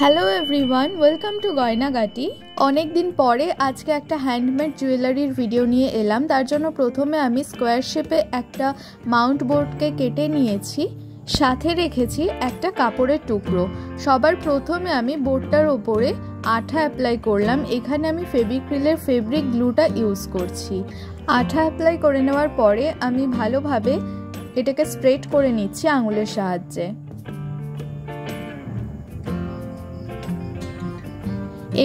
Hello everyone, welcome to Gaynagati. অনেক দিন পরে আজকে একটা হ্যান্ডমেড জুয়েলারির ভিডিও নিয়ে এলাম। তার জন্য প্রথমে আমি স্কোয়ার শেপে একটা মাউন্ট বোর্ডকে কেটে নিয়েছি, সাথে রেখেছি একটা কাপড়ের টুকরো। সবার প্রথমে আমি বোর্ডটার ওপরে আঠা অ্যাপ্লাই করলাম। এখানে আমি ফেভিক্রিলের ফেব্রিক গ্লুটা ইউজ করছি। আঠা অ্যাপ্লাই করে নেওয়ার পরে আমি ভালোভাবে এটাকে স্প্রেড করে নিচ্ছি আঙুলের সাহায্যে।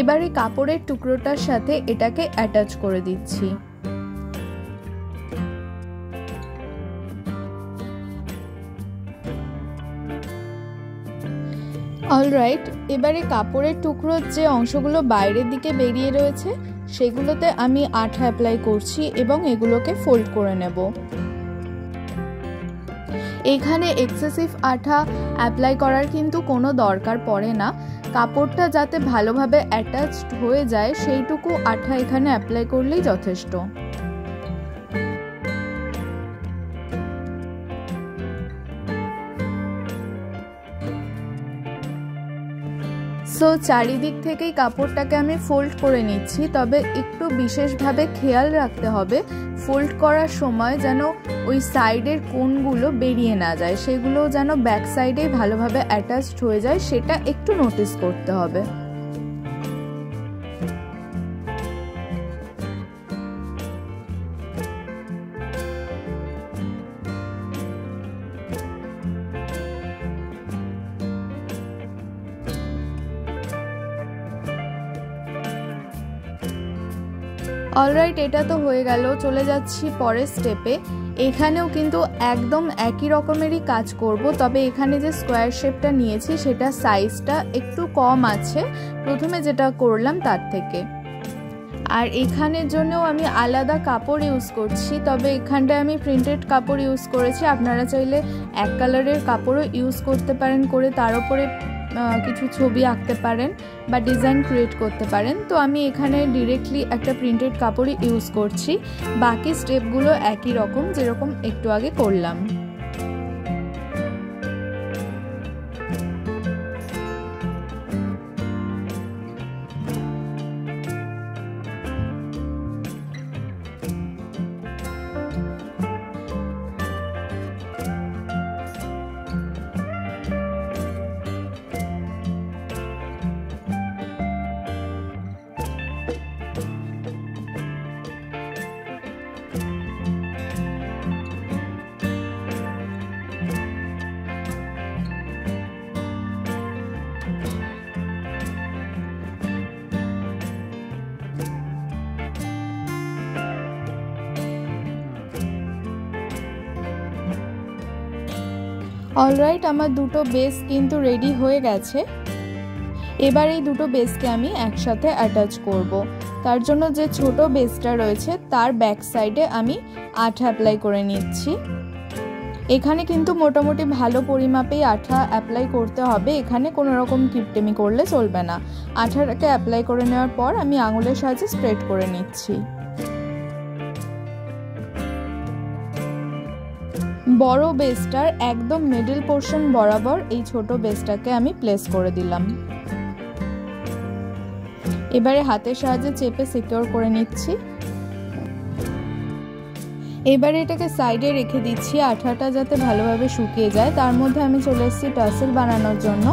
এবারে কাপড়ের টুকরোটার সাথে এটাকে অ্যাটাচ করে দিচ্ছি। অলরাইট, এবারে কাপড়ের টুকরোর যে অংশগুলো বাইরের দিকে বেরিয়ে রয়েছে সেগুলোতে আমি আঠা অ্যাপ্লাই করছি এবং এগুলোকে ফোল্ড করে নেব। এখানে এক্সেসিভ আঠা অ্যাপ্লাই করার কিন্তু কোনো দরকার পড়ে না। কাপড়টা যাতে ভালোভাবে অ্যাটাচড হয়ে যায় সেইটুকু আঠা এখানে অ্যাপ্লাই করলেই যথেষ্ট। সো চারিদিক থেকেই কাপড়টাকে আমি ফোল্ড করে নিচ্ছি, তবে একটু বিশেষভাবে খেয়াল রাখতে হবে ফোল্ড করার সময় যেন ওই সাইডের কোণগুলো বেরিয়ে না যায়, সেগুলো যেন ব্যাক সাইডেই ভালোভাবে অ্যাটাচড হয়ে যায়, সেটা একটু নোটিস করতে হবে। অলরাইট, এটা তো হয়ে গেল। চলে যাচ্ছি পরের স্টেপে। এখানেও কিন্তু একদম একই রকমেরই কাজ করব, তবে এখানে যে স্কোয়ার শেপটা নিয়েছি সেটা সাইজটা একটু কম আছে প্রথমে যেটা করলাম তার থেকে। আর এখানের জন্যও আমি আলাদা কাপড় ইউজ করছি, তবে এখানটায় আমি প্রিন্টেড কাপড় ইউজ করেছি। আপনারা চাইলে এক কালারের কাপড়ও ইউজ করতে পারেন, করে তার উপরে কিছু ছবি আঁকতে পারেন বা ডিজাইন ক্রিয়েট করতে পারেন। তো আমি এখানে ডিরেক্টলি একটা প্রিন্টেড কাপড়ই ইউজ করছি। বাকি স্টেপগুলো একই রকম, যেরকম একটু আগে করলাম। অলরাইট, আমার দুটো বেস কিন্তু রেডি হয়ে গেছে। এবার এই দুটো বেসকে আমি একসাথে অ্যাটাচ করব। তার জন্য যে ছোট বেসটা রয়েছে তার ব্যাক সাইডে আমি আঠা অ্যাপ্লাই করে নিচ্ছি। এখানে কিন্তু মোটামুটি ভালো পরিমাপেই আঠা অ্যাপ্লাই করতে হবে, এখানে কোনো রকম কিপটেমি করলে চলবে না। আঠাটাকে অ্যাপ্লাই করে নেওয়ার পর আমি আঙুলের সাহায্যে স্প্রেড করে নিচ্ছি। বড় বেসটার একদম মিডল পোর্শন বরাবর এই ছোট বেসটাকে আমি প্লেস করে দিলাম। এবারে হাতের সাহায্যে চেপে সিকিউর করে নিচ্ছি। এবারে এটাকে সাইডে রেখে দিচ্ছি আঠাটা যাতে ভালোভাবে শুকিয়ে যায়। তার মধ্যে আমি চলে এসেছি টাসেল বানানোর জন্য।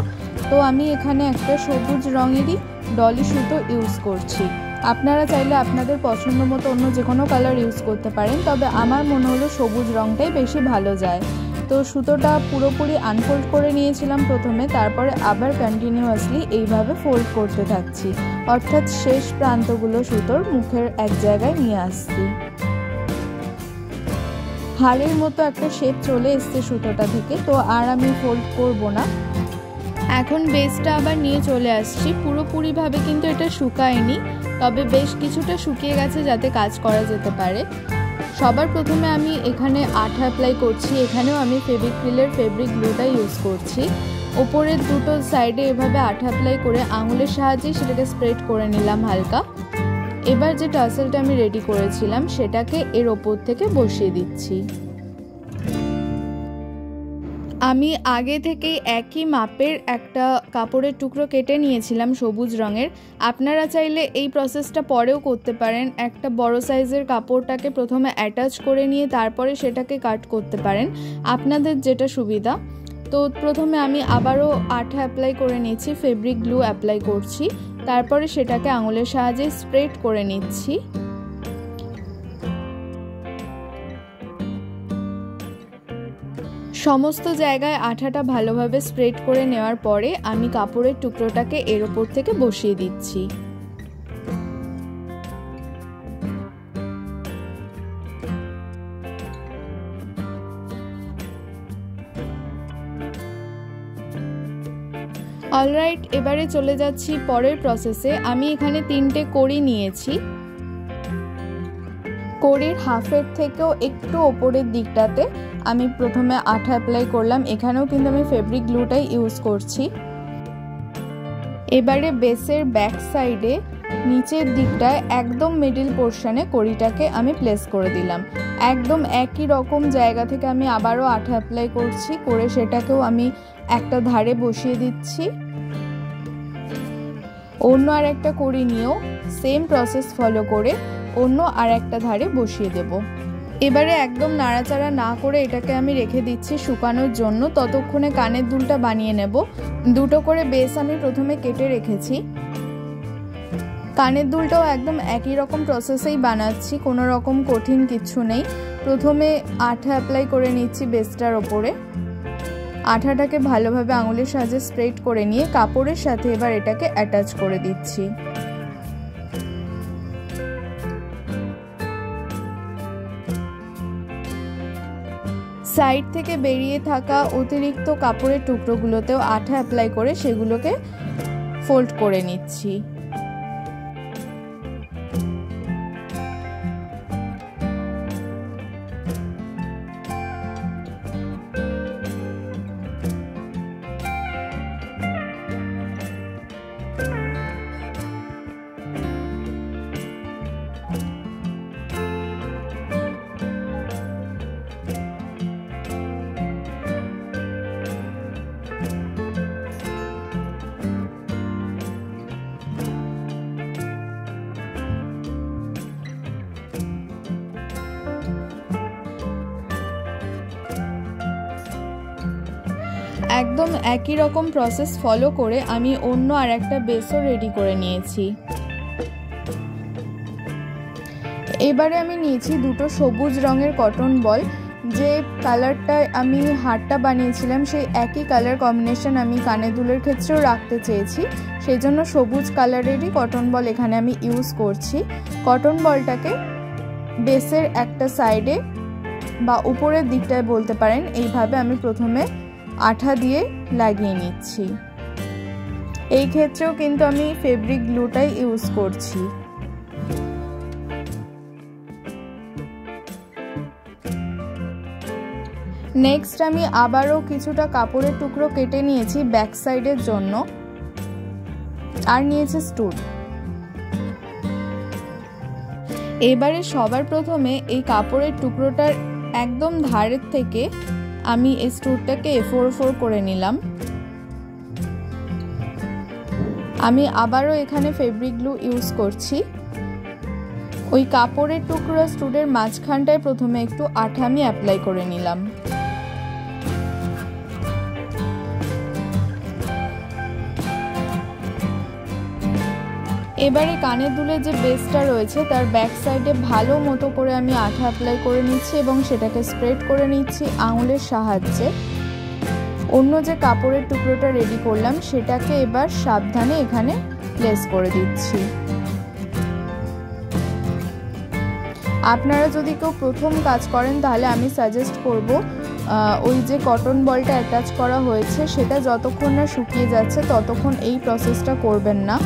তো আমি এখানে একটা সবুজ রঙেরই ডলি সুতো ইউজ করছি। আপনারা চাইলে আপনাদের পছন্দ মতো অন্য যে কোনো কালার ইউজ করতে পারেন, তবে আমার মনে হলো সবুজ রঙটাই বেশি ভালো যায়। তো সুতোটা পুরোপুরি আনফোল্ড করে নিয়েছিলাম প্রথমে, তারপরে আবার কন্টিনিউয়াসলি এইভাবে ফোল্ড করতে থাকছি, অর্থাৎ শেষ প্রান্তগুলো সুতোর মুখের এক জায়গায় নিয়ে আসছি। হাড়ের মতো একটা শেপ চলে এসছে সুতোটা থেকে, তো আর আমি ফোল্ড করব না। এখন বেসটা আবার নিয়ে চলে আসছি। পুরোপুরিভাবে কিন্তু এটা শুকায়নি, তবে বেশ কিছুটা শুকিয়ে গেছে যাতে কাজ করা যেতে পারে। সবার প্রথমে আমি এখানে আঠা অ্যাপ্লাই করছি। এখানেও আমি ফেভিক্রিলের ফেব্রিক গ্লুটা ইউজ করছি। ওপরের দুটো সাইডে এভাবে আঠা অ্যাপ্লাই করে আঙুলের সাহায্যে সেটাকে স্প্রেড করে নিলাম হালকা। এবার যে টাসেলটা আমি রেডি করেছিলাম সেটাকে এর ওপর থেকে বসিয়ে দিচ্ছি। আমি আগে থেকেই একই মাপের একটা কাপড়ের টুকরো কেটে নিয়েছিলাম সবুজ রঙের। আপনারা চাইলে এই প্রসেসটা পরেও করতে পারেন। একটা বড় সাইজের কাপড়টাকে প্রথমে অ্যাটাচ করে নিয়ে তারপরে সেটাকে কাট করতে পারেন, আপনাদের যেটা সুবিধা। তো প্রথমে আমি আবারও আঠা অ্যাপ্লাই করে নিচ্ছি, ফেব্রিক গ্লু অ্যাপ্লাই করছি, তারপরে সেটাকে আঙুলের সাহায্যে স্প্রেড করে নিচ্ছি। সমস্ত জায়গায় আঠাটা ভালোভাবে স্প্রেড করে নেওয়ার পরে আমি কাপড়ের টুকরোটাকে এর ওপর থেকে বসিয়ে দিচ্ছি। অলরাইট, এবারে চলে যাচ্ছি পরের প্রসেসে। আমি এখানে 3টে কড়ি নিয়েছি। কড়ির হাফের থেকেও একটু ওপরের দিকটাতে আমি প্রথমে আঠা অ্যাপ্লাই করলাম। এখানেও কিন্তু আমি ফেব্রিক গ্লুটাই ইউজ করছি। এবারে বেসের ব্যাক সাইডে নিচের দিকটায় একদম মিডল পোর্শনে কড়িটাকে আমি প্লেস করে দিলাম। একদম একই রকম জায়গা থেকে আমি আবারও আঠা অ্যাপ্লাই করছি, করে সেটাকেও আমি একটা ধারে বসিয়ে দিচ্ছি। অন্য আর একটা কড়ি নিয়েও সেম প্রসেস ফলো করে অন্য আর একটা ধারে বসিয়ে দেব। এবারে একদম নাড়াচাড়া না করে এটাকে আমি রেখে দিচ্ছি শুকানোর জন্য। ততক্ষণে কানের দুলটা বানিয়ে নেব। 2টো করে বেস আমি প্রথমে কেটে রেখেছি। কানের দুলটাও একদম একই রকম প্রসেসেই বানাচ্ছি, কোনো রকম কঠিন কিছু নেই। প্রথমে আঠা অ্যাপ্লাই করে নিচ্ছি বেসটার ওপরে। আঠাটাকে ভালোভাবে আঙুলের সাহায্যে স্প্রেড করে নিয়ে কাপড়ের সাথে এবার এটাকে অ্যাটাচ করে দিচ্ছি। সাইড থেকে বেরিয়ে থাকা অতিরিক্ত কাপড়ের টুকরোগুলোতেও আঠা অ্যাপ্লাই করে সেগুলোকে ফোল্ড করে নিচ্ছি। একদম একই রকম প্রসেস ফলো করে আমি অন্য আর একটা বেসও রেডি করে নিয়েছি। এবারে আমি নিয়েছি 2টো সবুজ রঙের কটন বল। যে কালারটায় আমি হারটা বানিয়েছিলাম সেই একই কালার কম্বিনেশন আমি কানের দুলের ক্ষেত্রেও রাখতে চেয়েছি, সেই জন্য সবুজ কালারেরই কটন বল এখানে আমি ইউজ করছি। কটন বলটাকে বেসের একটা সাইডে বা উপরের দিকটায় বলতে পারেন, এইভাবে আমি প্রথমে আঠা দিয়ে লাগিয়ে নিচ্ছি। এই ক্ষেত্রেও কিন্তু আমি ফেব্রিক গ্লুটাই ইউজ করছি। নেক্সট আমি আবারও কিছুটা কাপড়ের টুকরো কেটে নিয়েছি ব্যাক সাইডের জন্য, আর নিয়েছি স্টুল। এবারে সবার প্রথমে এই কাপড়ের টুকরোটার একদম ধারের থেকে আমি এই স্টুলটাকে A4 করে নিলাম। আমি আবারও এখানে ফেব্রিক গ্লু ইউজ করছি। ওই কাপড়ের টুকরো স্টুলের মাঝখানটায় প্রথমে একটু আঠা আমি অ্যাপ্লাই করে নিলাম। এবারে কানের দুলের যে বেসটা রয়েছে তার ব্যাক সাইডে ভালো মতো করে আমি আঠা অ্যাপ্লাই করে নিচ্ছি এবং সেটাকে স্প্রেড করে নিচ্ছি আঙুলের সাহায্যে। অন্য যে কাপড়ের টুকরোটা রেডি করলাম সেটাকে এবার সাবধানে এখানে প্লেস করে দিচ্ছি। আপনারা যদি কেউ প্রথম কাজ করেন তাহলে আমি সাজেস্ট করব ওই যে কটন বলটা অ্যাটাচ করা হয়েছে সেটা যতক্ষণ না শুকিয়ে যাচ্ছে ততক্ষণ এই প্রসেসটা করবেন না,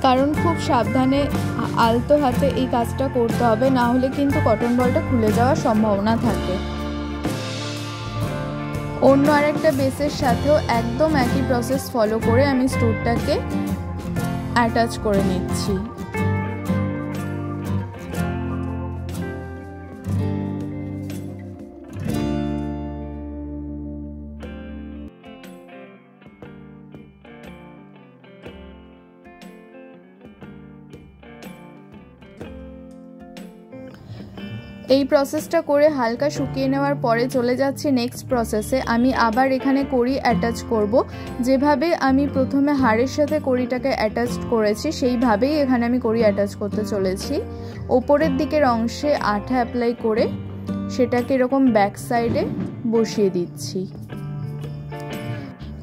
কারণ খুব সাবধানে আলতো হাতে এই কাজটা করতে হবে, না হলে কিন্তু কটন বলটা খুলে যাওয়ার সম্ভাবনা থাকে। অন্য আরেকটা বেসের সাথেও একদম একই প্রসেস ফলো করে আমি স্টুলটাকে অ্যাটাচ করে নিচ্ছি। এই প্রসেসটা করে হালকা শুকিয়ে নেওয়ার পরে চলে যাচ্ছি নেক্সট প্রসেসে। আমি আবার এখানে কড়ি অ্যাটাচ করব। যেভাবে আমি প্রথমে হাড়ের সাথে কড়িটাকে অ্যাটাচ করেছি সেইভাবেই এখানে আমি কড়ি অ্যাটাচ করতে চলেছি। ওপরের দিকের অংশে আঠা অ্যাপ্লাই করে সেটাকে এরকম ব্যাক সাইডে বসিয়ে দিচ্ছি।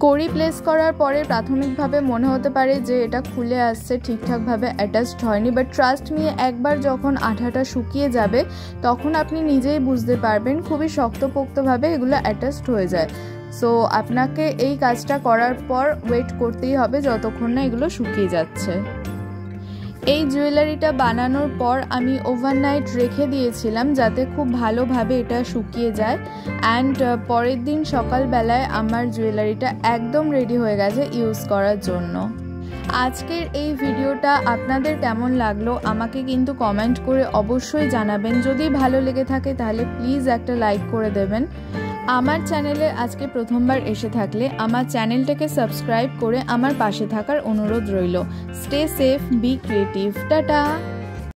কড়ি প্লেস করার পরে প্রাথমিকভাবে মনে হতে পারে যে এটা খুলে আসছে, ঠিকঠাকভাবে অ্যাটাচড হয়নি, বাট ট্রাস্ট মি, একবার যখন আঠাটা শুকিয়ে যাবে তখন আপনি নিজেই বুঝতে পারবেন খুবই শক্তপোক্তভাবে এগুলো অ্যাটাচড হয়ে যায়। সো আপনাকে এই কাজটা করার পর ওয়েট করতেই হবে যতক্ষণ না এগুলো শুকিয়ে যাচ্ছে। এই জুয়েলারিটা বানানোর পর আমি ওভারনাইট রেখে দিয়েছিলাম যাতে খুব ভালোভাবে এটা শুকিয়ে যায়। অ্যান্ড পরের দিন সকালবেলায় আমার জুয়েলারিটা একদম রেডি হয়ে গেছে ইউজ করার জন্য। আজকের এই ভিডিওটা আপনাদের কেমন লাগলো আমাকে কিন্তু কমেন্ট করে অবশ্যই জানাবেন। যদি ভালো লেগে থাকে তাহলে প্লিজ একটা লাইক করে দেবেন। আমার চ্যানেলে আজকে প্রথমবার এসে থাকলে আমার চ্যানেলটাকে সাবস্ক্রাইব করে আমার পাশে থাকার অনুরোধ রইল। Stay safe, be creative, tata.